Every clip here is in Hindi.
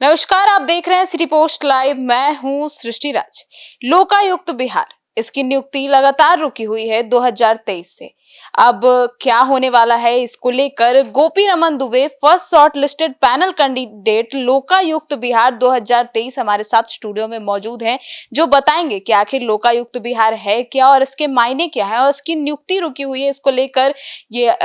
नमस्कार, आप देख रहे हैं सिटी पोस्ट लाइव। मैं हूं सृष्टि राज। लोकायुक्त बिहार, इसकी नियुक्ति लगातार रुकी हुई है 2023 से। अब क्या होने वाला है, इसको लेकर Gopi Raman Dubey, first shortlisted panel candidate Lokayukta Bihar 2023 हमारे साथ स्टूडियो में मौजूद हैं, जो बताएंगे कि आखिर लोकायुक्त बिहार है क्या और इसके मायने क्या है और इसकी नियुक्ति रुकी हुई है। इसको लेकर ये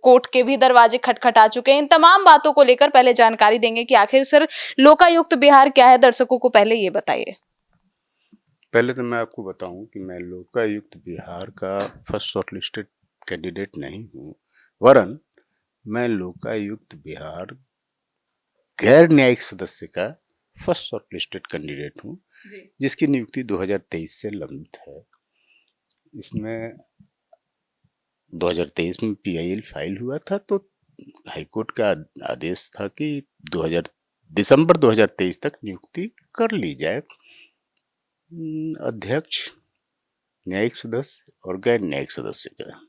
कोर्ट के भी दरवाजे खटखटा चुके हैं। इन तमाम बातों को लेकर पहले जानकारी देंगे कि आखिर सर लोकायुक्त बिहार क्या है। दर्शकों को पहले ये बताइए। पहले तो मैं आपको बताऊं कि मैं लोकायुक्त बिहार का फर्स्ट शॉर्टलिस्टेड कैंडिडेट नहीं हूं, वरन मैं लोकायुक्त बिहार गैर न्यायिक सदस्य का फर्स्ट शॉर्टलिस्टेड कैंडिडेट हूं, जिसकी नियुक्ति 2023 से लंबित है। इसमें 2023 में पीआईएल फाइल हुआ था, तो हाईकोर्ट का आदेश था कि दिसंबर 2023 तक नियुक्ति कर ली जाए अध्यक्ष, न्यायिक सदस्य और गैर न्यायिक सदस्य का।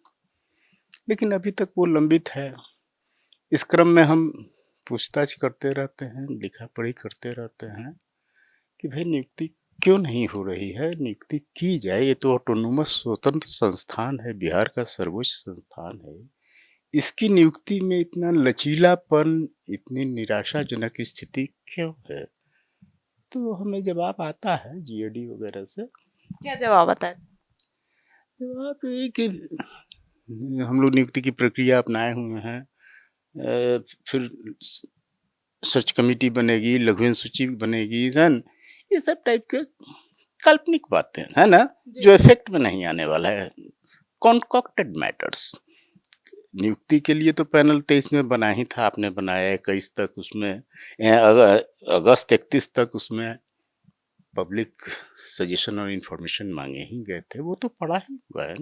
लेकिन अभी तक वो लंबित है। इस क्रम में हम पूछताछ करते रहते हैं, लिखा पढ़ी करते रहते हैं कि भाई नियुक्ति क्यों नहीं हो रही है, नियुक्ति की जाए। ये तो ऑटोनोमस स्वतंत्र संस्थान है, बिहार का सर्वोच्च संस्थान है। इसकी नियुक्ति में इतना लचीलापन, इतनी निराशाजनक स्थिति क्यों है? तो हमें जवाब आता है जीएडी वगैरह से। क्या जवाब आता है? जवाब ये कि हम लोग नियुक्ति की प्रक्रिया अपनाए हुए हैं, फिर सर्च कमेटी बनेगी, लघुवन सूची बनेगी, ये सब टाइप के काल्पनिक बातें है ना, जो इफेक्ट में नहीं आने वाला है। Concocted matters. नियुक्ति के लिए तो पैनल 23 में बना ही था, आपने बनाया 21 तक, उसमें अगस्त 31 तक उसमें पब्लिक सजेशन और इंफॉर्मेशन मांगे ही गए थे। वो तो पड़ा ही हुआ है,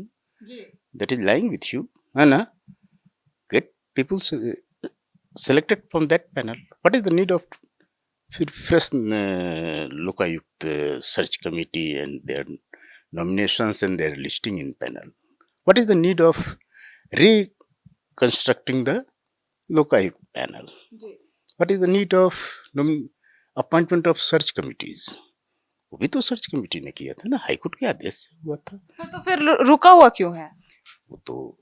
that is lying with you, है ना। Get people selected from that panel. What is the need of फिर fresh Lokayukta search committee and their nominations and their listing in panel? What is the need of reconstructing the Lokayukta panel? What is the need of appointment of search committees? वो भी तो सर्च कमेटी ने किया था ना, हाईकोर्ट के आदेश से हुआ था। तो फिर रुका हुआ क्यों है? वो तो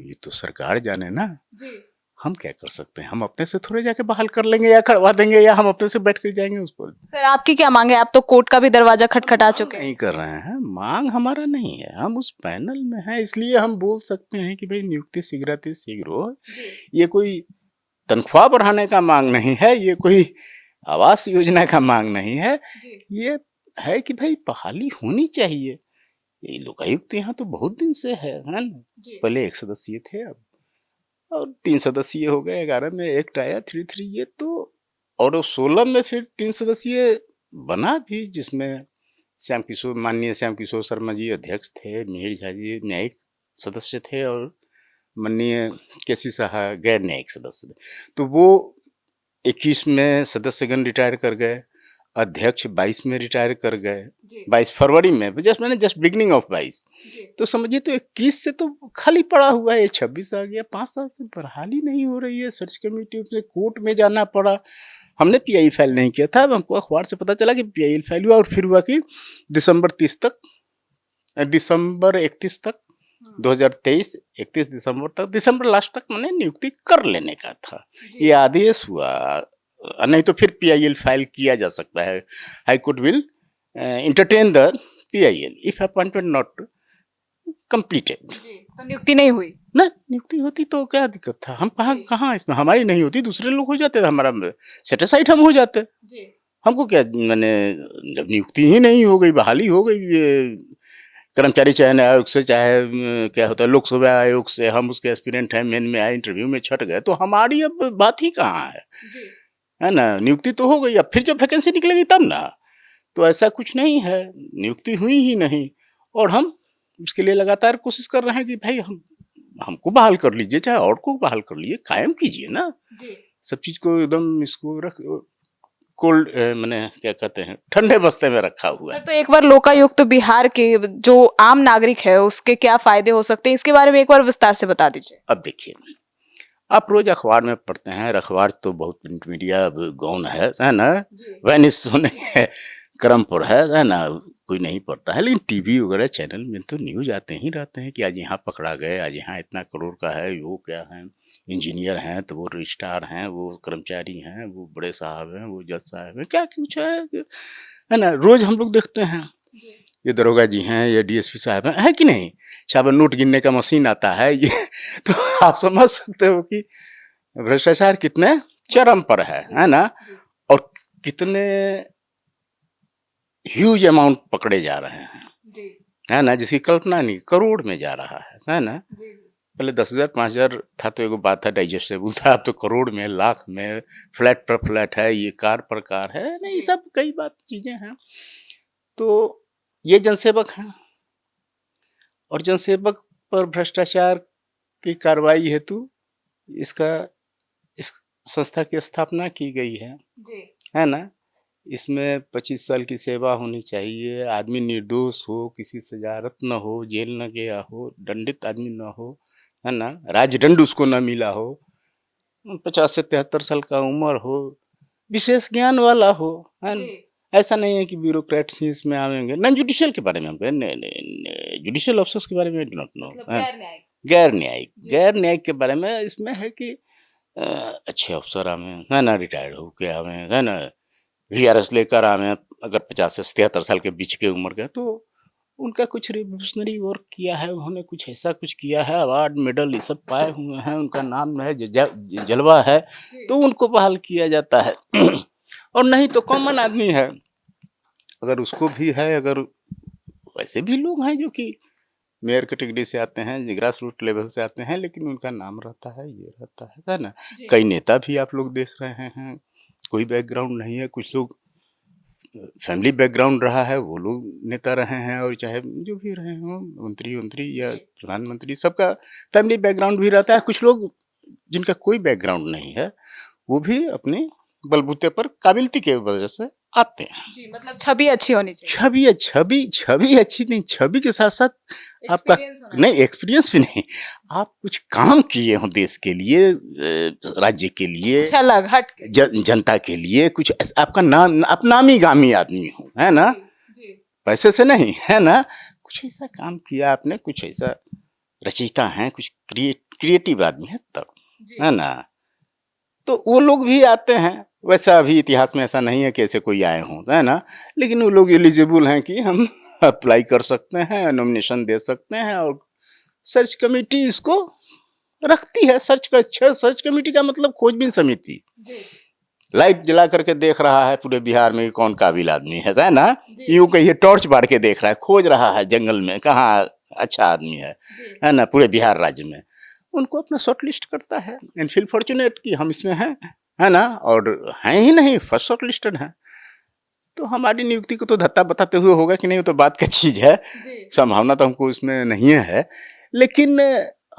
ये तो सरकार जाने ना जी। हम क्या कर सकते हैं? हम अपने से थोड़े जाके बहाल कर लेंगे या करवा देंगे, या हम अपने से बैठ कर जाएंगे उस पर। सर आपकी क्या मांग है? आप तो कोर्ट का भी दरवाजा खटखटा चुके हैं। नहीं कर रहे हैं, मांग हमारा नहीं है, हम उस पैनल में हैं, इसलिए हम बोल सकते हैं कि भाई नियुक्ति शीघ्र हो। ये कोई तनख्वाह बढ़ाने का मांग नहीं है, ये कोई आवास योजना का मांग नहीं है, ये है कि भाई बहाली होनी चाहिए। ये लोकायुक्त यहाँ तो बहुत दिन से है ना। पहले 1 सदस्यीय थे, अब और 3 सदस्यीय हो गए, 11 में एक आया 3-3, ये तो, और 16 में फिर 3 सदस्यीय बना भी, जिसमें माननीय श्याम किशोर शर्मा जी अध्यक्ष थे, मिहिर झा जी न्यायिक सदस्य थे और माननीय केसी साहा गैर न्यायिक सदस्य थे। तो वो 21 में सदस्यगण रिटायर कर गए, अध्यक्ष 22 में रिटायर कर गए, 22 फरवरी में, जस्ट बिगिनिंग ऑफ 22। तो समझिए तो 21 से तो खाली पड़ा हुआ है, 26 आ गया, 5 साल से बहाली नहीं हो रही है। सर्च कमेटी से कोर्ट में जाना पड़ा, हमने पीआई फाइल नहीं किया था, हमको अखबार से पता चला कि पीआई फाइल हुआ, और फिर हुआ कि दिसंबर 31 तक 2023 31 दिसंबर तक, दिसंबर लास्ट तक मैंने नियुक्ति कर लेने का था, ये आदेश हुआ। नहीं तो फिर पीआईएल फाइल किया जा सकता है। High court will entertain the PIL if appointment not completed। तो नियुक्ति नहीं हुई ना, नियुक्ति होती तो क्या दिक्कत था? हम कहाँ इसमें हमारी नहीं होती, दूसरे लोग हो जाते, हमारा सेटिस्फाइड हम हो जाते। हमको क्या, मैंने जब नियुक्ति ही नहीं हो गई, बहाली हो गई कर्मचारी चयन आयोग से, चाहे क्या होता है लोकसेवा आयोग से, हम उसके एस्पिरेंट हैं, मेन में आए, इंटरव्यू में छट गए, तो हमारी अब बात ही कहाँ है ना। नियुक्ति तो हो गई, अब फिर जब वैकेंसी निकलेगी तब ना। तो ऐसा कुछ नहीं है, नियुक्ति हुई ही नहीं, और हम उसके लिए लगातार कोशिश कर रहे हैं कि भाई हमको बहाल कर लीजिए, चाहे और को बहाल कर लीजिए, कायम कीजिए ना सब चीज को, एकदम इसको रख कोल्ड मैंने क्या कहते हैं, ठंडे बस्ते में रखा हुआ है। तो एक बार लोकायुक्त बिहार के जो आम नागरिक है उसके क्या फायदे हो सकते हैं, इसके बारे में एक बार विस्तार से बता दीजिए। अब देखिए, आप रोज अखबार में पढ़ते हैं, अखबार तो बहुत प्रिंट मीडिया अब गौन है ना, जी वैनिश तो नहीं है, क्रम पर है ना, कोई नहीं पढ़ता है। लेकिन टीवी वगैरह चैनल में तो न्यूज आते ही रहते हैं कि आज यहाँ पकड़ा गए, आज यहाँ इतना करोड़ का है, वो क्या है, इंजीनियर हैं तो वो रजिस्ट्रार हैं, वो कर्मचारी हैं, वो बड़े साहब हैं, वो जज साहब हैं, क्या कुछ है ना, रोज हम लोग देखते हैं। जी ये दरोगा जी हैं, ये डीएसपी साहब हैं, है कि नहीं, शायद नोट गिनने का मशीन आता है ये तो आप समझ सकते हो कि भ्रष्टाचार कितने चरम पर है ना, और कितने ह्यूज अमाउंट पकड़े जा रहे हैं, जी है ना, जिसकी कल्पना नहीं, करोड़ में जा रहा है ना। जी पहले 10,000 5,000 था तो एगो बात था, डाइजेस्टेबल था, अब तो करोड़ में, लाख में, फ्लैट पर फ्लैट है, ये कार पर कार है, नहीं सब कई बात चीजें हैं। तो ये जनसेवक हैं और जनसेवक पर भ्रष्टाचार की कार्रवाई हेतु इसका इस संस्था की स्थापना की गई जी है ना। इसमें 25 साल की सेवा होनी चाहिए, आदमी निर्दोष हो, किसी सजारत न हो, जेल न गया हो, दंडित आदमी न हो, है ना, राजदंड उसको न मिला हो, 50 से 73 साल का उम्र हो, विशेष ज्ञान वाला हो, है ना। जी ऐसा नहीं है कि ब्यूरोक्रेट्स ही इसमें आवेंगे, नॉन जुडिशियल के बारे में हम कहें, जुडिशियल ऑफिसर्स के बारे में डोंट नो, मतलब गैर न्यायिक गैर न्यायिक के बारे में इसमें है कि अच्छे अफसर आवे, है ना, रिटायर्ड होके आवे, है ना, वीआरएस लेकर आवे, अगर 50 से 73 साल के बीच के उम्र के, तो उनका कुछ रिवोल्यूशनरी वर्क किया है, उन्होंने कुछ ऐसा कुछ किया है, अवार्ड मेडल ये सब पाए हुए हैं, उनका नाम है, जलवा है, तो उनको बहाल किया जाता है और नहीं तो कॉमन आदमी है, अगर उसको भी है, अगर वैसे भी लोग हैं जो कि मेयर कैटेगरी से आते हैं, ग्रास रूट लेवल से आते हैं, लेकिन उनका नाम रहता है, ये रहता है ना। कई नेता भी आप लोग देख रहे हैं, कोई बैकग्राउंड नहीं है, कुछ लोग फैमिली बैकग्राउंड रहा है, वो लोग नेता रहे हैं, और चाहे जो भी रहे हों, मंत्री या प्रधानमंत्री, सबका फैमिली बैकग्राउंड भी रहता है। कुछ लोग जिनका कोई बैकग्राउंड नहीं है, वो भी अपने बलबूते पर काबिलियत की वजह से आते हैं। जी मतलब छवि अच्छी होनी चाहिए, छवि अच्छी नहीं, छवि के साथ साथ आपका नहीं, एक्सपीरियंस भी नहीं, आप कुछ काम किए हो देश के लिए, राज्य के लिए, अलग हट के जनता के लिए, कुछ आपका नाम, आप नामी गामी आदमी हो, है ना, जी पैसे से नहीं, है ना, कुछ ऐसा काम किया आपने, कुछ ऐसा रचयिता है, कुछ क्रिएटिव आदमी है तब, है ना, तो वो लोग भी आते हैं। वैसा अभी इतिहास में ऐसा नहीं है कि ऐसे कोई आए हों, है ना, लेकिन वो लोग एलिजिबल हैं कि हम अप्लाई कर सकते हैं, नॉमिनेशन दे सकते हैं, और सर्च कमेटी इसको रखती है। सर्च कमेटी का मतलब खोजबीन समिति लाइट जला करके देख रहा है पूरे बिहार में कौन काबिल आदमी है ना, यूं कहिए टॉर्च बाढ़ के देख रहा है, खोज रहा है जंगल में कहाँ अच्छा आदमी है ना, पूरे बिहार राज्य में, उनको अपना शॉर्ट लिस्ट करता है, एंड फील फॉर्चुनेट कि हम इसमें हैं, है ना, और हैं ही नहीं, फर्स्ट शॉर्ट लिस्टेड है। तो हमारी नियुक्ति को तो धत्ता बताते हुए होगा कि नहीं, वो तो बात का चीज है, संभावना तो हमको इसमें नहीं है, लेकिन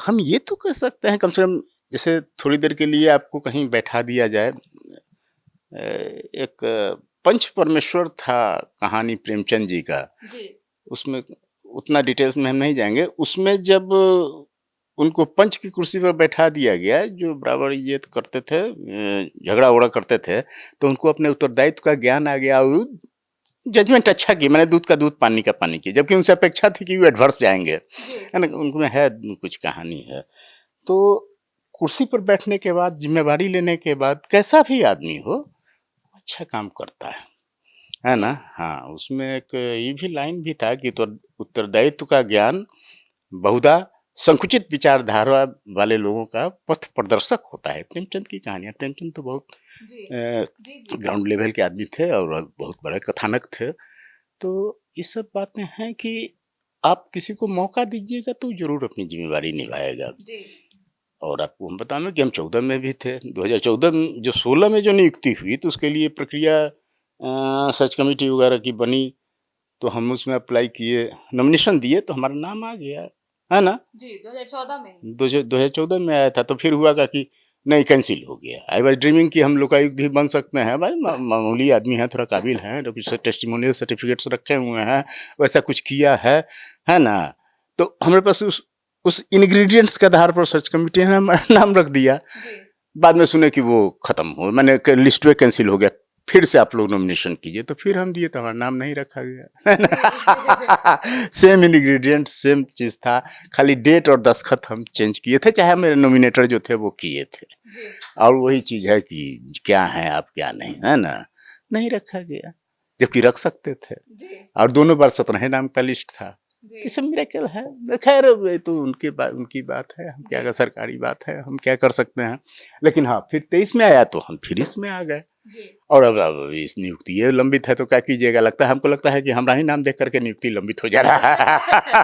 हम ये तो कह सकते हैं कम से कम, जैसे थोड़ी देर के लिए आपको कहीं बैठा दिया जाए, एक पंच परमेश्वर था कहानी प्रेमचंद जी का, उसमें उतना डिटेल्स में हम नहीं जाएंगे, उसमें जब उनको पंच की कुर्सी पर बैठा दिया गया, जो बराबर ये करते थे, झगड़ा उगड़ा करते थे, तो उनको अपने उत्तरदायित्व का ज्ञान आ गया, जजमेंट अच्छा की, मैंने दूध का दूध पानी का पानी की, जबकि उनसे अपेक्षा थी कि वो एडवर्स जाएंगे, है ना, उनमें है कुछ कहानी है। तो कुर्सी पर बैठने के बाद, जिम्मेवारी लेने के बाद, कैसा भी आदमी हो अच्छा काम करता है ना। हाँ, उसमें एक ये भी लाइन भी था कि तो उत्तरदायित्व का ज्ञान बहुधा संकुचित विचारधारा वाले लोगों का पथ प्रदर्शक होता है। प्रेमचंद की कहानियां, प्रेमचंद तो बहुत ग्राउंड लेवल के आदमी थे और बहुत बड़े कथानक थे। तो ये सब बातें हैं कि आप किसी को मौका दीजिएगा तो जरूर अपनी जिम्मेवारी निभाएगा। और आपको हम बताएं कि हम 14 में भी थे, 2014 में जो 16 में जो नियुक्ति हुई, तो उसके लिए प्रक्रिया सर्च कमेटी वगैरह की बनी, तो हम उसमें अप्लाई किए, नॉमिनेशन दिए, तो हमारा नाम आ गया, है ना जी, 2014 में आया था। तो फिर हुआ कि नहीं, कैंसिल हो गया। आई वाज ड्रीमिंग कि हम लोकायुक्त भी बन सकते हैं, भाई मामूली आदमी है, थोड़ा काबिल हैं, टेस्टिमोनियल सर्टिफिकेट्स रखे हुए हैं, वैसा कुछ किया है ना। तो हमारे पास उस उस इंग्रेडिएंट्स के आधार पर सर्च कमेटी ने नाम रख दिया। बाद में सुने कि वो खत्म हो, मैंने लिस्ट में कैंसिल हो गया, फिर से आप लोग नॉमिनेशन कीजिए, तो फिर हम दिए तो हमारा नाम नहीं रखा गया। सेम इंग्रेडिएंट सेम चीज था, खाली डेट और दस्तखत हम चेंज किए थे, चाहे मेरे नॉमिनेटर जो थे वो किए थे। और वही चीज है कि क्या है आप क्या नहीं, है ना, नहीं रखा गया, जबकि रख सकते थे। और दोनों बार 17 नाम का लिस्ट था। ये सब मिरेकल है। खैर ये तो उनकी बात है, हम क्या कर, सरकारी बात है, हम क्या कर सकते हैं। लेकिन हाँ, फिर 23 में आया तो हम फिर इसमें आ गए। और अब इस नियुक्ति ये लंबित है तो क्या कीजिएगा, लगता है हमको लगता है कि हमारा ही नाम देख करके नियुक्ति लंबित हो जा रहा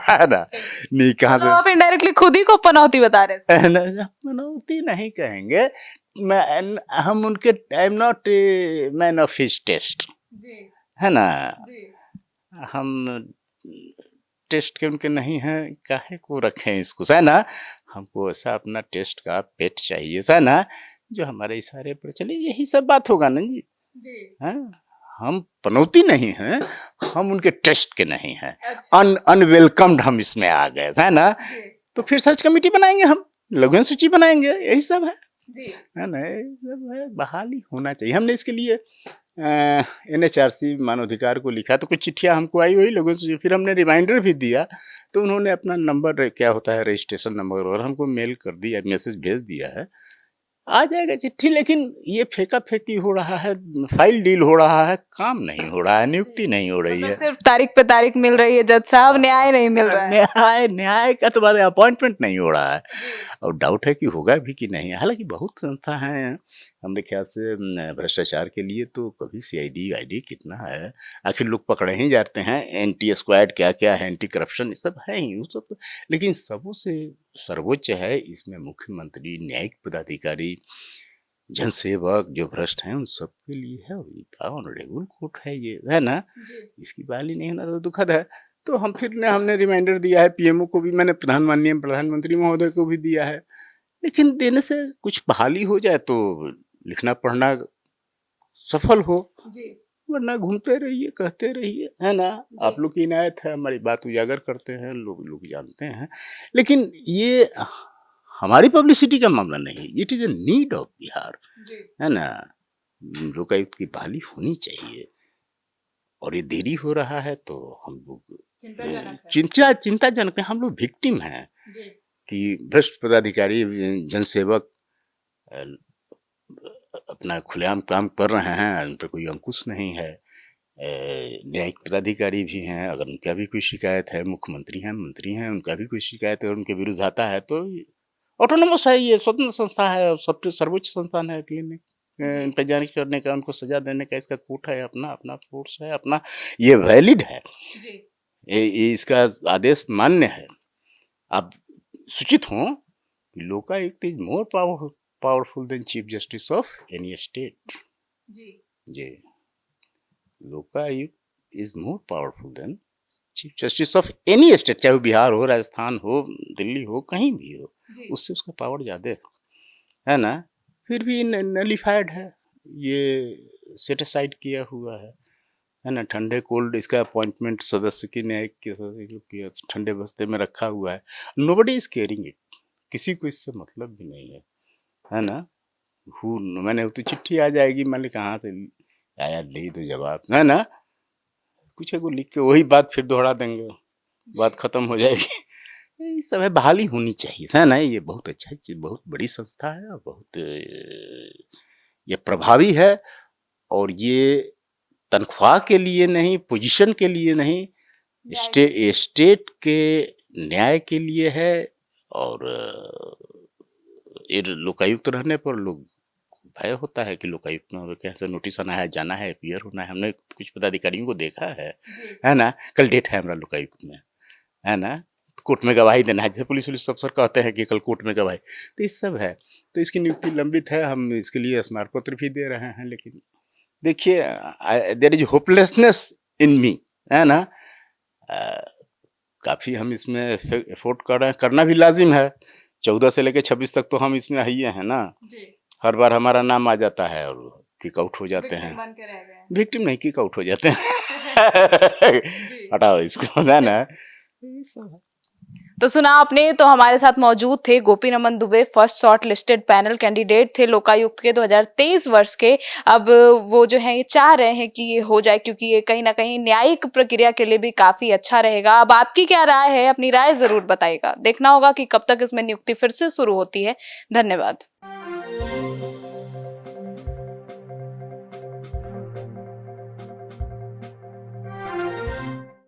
है ना। नहीं कहाँ से आप इनडायरेक्टली खुद ही को पनौती बता रहे हैं। मनौती नहीं कहेंगे, हम उनके, I am not man of his taste, है ना। हम टेस्ट के उनके नहीं हैं, काहे को रखें इसको, है ना। हमको ऐसा अपना टेस्ट का पेट चाहिए, है ना, जो हमारे इशारे पर चले, यही सब बात होगा ना जी। हाँ, हम पनौती नहीं हैं, हम उनके टेस्ट के नहीं हैं। अनवेलकम्ड हम इसमें आ गए, है ना। तो फिर सर्च कमेटी बनाएंगे, हम लघु सूची बनाएंगे, यही सब है, है ना। सब है, बहाली होना चाहिए। हमने इसके लिए NHRC मानवाधिकार को लिखा, तो कुछ चिट्ठियाँ हमको आई वही लोगों से, फिर हमने रिमाइंडर भी दिया, तो उन्होंने अपना नंबर, क्या होता है रजिस्ट्रेशन नंबर, और हमको मेल कर दिया, मैसेज भेज दिया है, आ जाएगा चिट्ठी। लेकिन ये फेंका फेंकी हो रहा है, फाइल डील हो रहा है, काम नहीं हो रहा है, नियुक्ति नहीं हो रही है, सिर्फ तारीख पे तारीख मिल रही है जज साहब, न्याय नहीं मिल रहा है। न्याय का तो बात है, अपॉइंटमेंट नहीं हो रहा है। और डाउट है कि होगा भी कि नहीं। हालांकि बहुत संस्था है, हमने ख्याल से भ्रष्टाचार के लिए तो कभी CID ID कितना है, आखिर लोग पकड़े ही जाते हैं। एंटी स्क्वाड क्या क्या है, एंटी करप्शन, ये सब है ही, वो सब। लेकिन सबों से सर्वोच्च है इसमें मुख्यमंत्री, न्यायिक पदाधिकारी, जनसेवक जो भ्रष्ट हैं उन सब के लिए है। ऑनरेबल कोर्ट है ये, है ना, इसकी बहाली नहीं होना तो दुखद है। तो हम फिर हमने रिमाइंडर दिया है, PMO को भी मैंने, माननीय प्रधानमंत्री महोदय को भी दिया है। लेकिन देने से कुछ बहाली हो जाए तो लिखना पढ़ना सफल हो, वरना घूमते रहिए, कहते रहिए, है ना। आप लोग की इनायत है, हमारी बात उजागर करते हैं, लोग जानते हैं। लेकिन ये हमारी पब्लिसिटी का मामला नहीं, it is a need of Bihar, है ना। लोकायुक्त की बहाली होनी चाहिए, और ये देरी हो रहा है तो हम लोग चिंताजनक है। हम लोग विक्टिम हैं कि भ्रष्ट पदाधिकारी, जनसेवक अपना खुलेआम काम कर रहे हैं, उन पर कोई अंकुश नहीं है। न्यायिक पदाधिकारी भी हैं, अगर उनका भी कोई शिकायत है, मुख्यमंत्री हैं, मंत्री हैं, उनका भी कोई शिकायत है, उनके विरुद्ध आता है तो ऑटोनोमस है, ये स्वतंत्र संस्था है, और सबसे सर्वोच्च संस्थान है क्लिनिक, इन पर जांच करने का, उनको सजा देने का इसका कोर्ट है, अपना फोर्स है, अपना ये वैलिड है, इसका आदेश मान्य है। आप सूचित हों कि Lokayukta is more powerful than chief justice of any state. जी, Lokayukta is more powerful than chief justice of any state, चाहे वो बिहार हो, राजस्थान हो, दिल्ली हो, कहीं भी हो, उससे उसका पावर ज्यादा है ना। फिर भी नलिफाइड है, ये सेटिसाइड किया हुआ है ना। ठंडे कोल्ड इसका अपॉइंटमेंट सदस्य की, न्यायिक के सदस्य की ठंडे बस्ते में रखा हुआ है। नोबडी इज केयरिंग इट, किसी को इससे मतलब भी नहीं है ना। मैंने तो चिट्ठी आ जाएगी, मैंने कहाँ से आया, ले दो जवाब, है ना, कुछ है को लिख के वही बात फिर दोहरा देंगे, बात खत्म हो जाएगी। ये सब है, बहाली होनी चाहिए, है ना। ये बहुत अच्छा चीज, बहुत बड़ी संस्था है, और बहुत ये प्रभावी है, और ये तनख्वाह के लिए नहीं, पोजीशन के लिए नहीं, स्टेट के न्याय के लिए है। और लोकायुक्त रहने पर लोग भय होता है कि लोकायुक्त में कैसे नोटिस आना है, जाना है, अपीयर होना है। हमने कुछ पदाधिकारियों को देखा है ना। कल डेट है हमारा लोकायुक्त में, है ना, कोर्ट में गवाही देना है, जैसे पुलिस अफसर कहते हैं कि कल कोर्ट में गवाही, तो ये सब है। तो इसकी नियुक्ति लंबित है, हम इसके लिए स्मारक पत्र भी दे रहे हैं। लेकिन देखिए, देयर इज होपलेसनेस इन मी, है ना। काफ़ी हम इसमें एफोर्ट कर रहे हैं, करना भी लाजिम है। 14 से लेकर 26 तक तो हम इसमें ही हैं ना। हर बार हमारा नाम आ जाता है और किक आउट हो जाते हैं, विक्टिम नहीं, किक आउट हो जाते हैं। हटाओ इसको, है ना। तो सुना आपने, तो हमारे साथ मौजूद थे Gopi Naman Dubey, first shortlisted panel candidate थे लोकायुक्त के 2023 वर्ष के। अब वो जो है ये चाह रहे हैं कि ये हो जाए, क्योंकि ये कहीं ना कहीं न्यायिक प्रक्रिया के लिए भी काफी अच्छा रहेगा। अब आपकी क्या राय है, अपनी राय जरूर बताइएगा। देखना होगा कि कब तक इसमें नियुक्ति फिर से शुरू होती है। धन्यवाद।